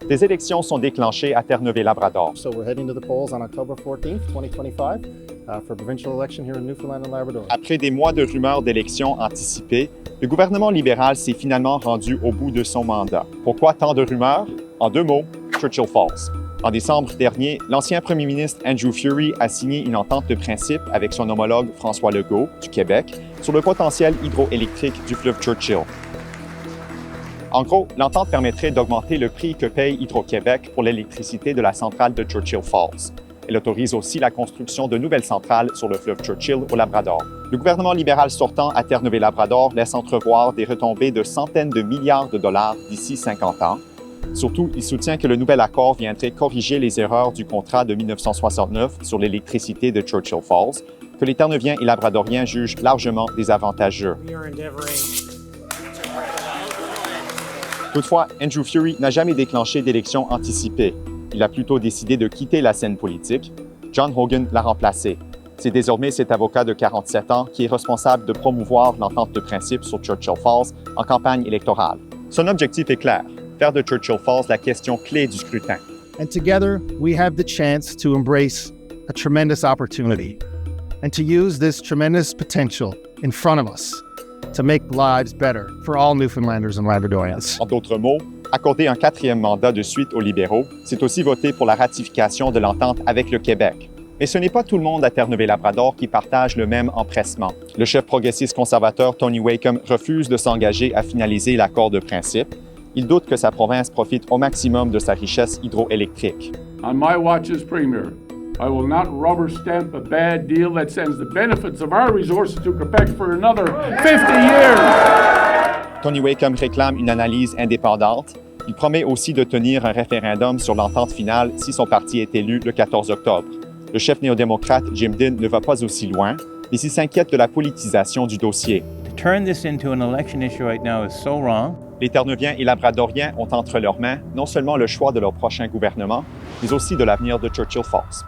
Des élections sont déclenchées à Terre-Neuve-et-Labrador. So we're heading to the polls on October 14th, 2025, for provincial election here in Newfoundland and Labrador. Après des mois de rumeurs d'élections anticipées, le gouvernement libéral s'est finalement rendu au bout de son mandat. Pourquoi tant de rumeurs? En 2 mots, Churchill Falls. En décembre dernier, l'ancien premier ministre Andrew Furey a signé une entente de principe avec son homologue François Legault, du Québec, sur le potentiel hydroélectrique du fleuve Churchill. En gros, l'entente permettrait d'augmenter le prix que paye Hydro-Québec pour l'électricité de la centrale de Churchill Falls. Elle autorise aussi la construction de nouvelles centrales sur le fleuve Churchill au Labrador. Le gouvernement libéral sortant à Terre-Neuve-et-Labrador laisse entrevoir des retombées de centaines de milliards de dollars d'ici 50 ans. Surtout, il soutient que le nouvel accord viendrait corriger les erreurs du contrat de 1969 sur l'électricité de Churchill Falls, que les Terre-Neuviens et Labradoriens jugent largement désavantageux. Toutefois, Andrew Furey n'a jamais déclenché d'élection anticipée. Il a plutôt décidé de quitter la scène politique. John Hogan l'a remplacé. C'est désormais cet avocat de 47 ans qui est responsable de promouvoir l'entente de principe sur Churchill Falls en campagne électorale. Son objectif est clair, faire de Churchill Falls la question clé du scrutin. And together, we have the chance to embrace a tremendous opportunity and to use this tremendous potential in front of us to make lives better for all Newfoundlanders and Labradorians. En d'autres mots, accorder un 4e mandat de suite aux libéraux, c'est aussi voter pour la ratification de l'entente avec le Québec. Mais ce n'est pas tout le monde à Terre-Neuve-et-Labrador qui partage le même empressement. Le chef progressiste conservateur Tony Wakeham refuse de s'engager à finaliser l'accord de principe. Il doute que sa province profite au maximum de sa richesse hydroélectrique. On my watch as Premier, I will not rubber stamp a bad deal that sends the benefits of our resources to Quebec for another 50 years. Tony Wakeham réclame une analyse indépendante. Il promet aussi de tenir un référendum sur l'entente finale si son parti est élu le 14 octobre. Le chef néo-démocrate Jim Dinn ne va pas aussi loin, mais il s'inquiète de la politisation du dossier. To turn this into an election issue right now is so wrong. Les Terre-Neuviens et Labradoriens ont entre leurs mains non seulement le choix de leur prochain gouvernement, mais aussi de l'avenir de Churchill Falls.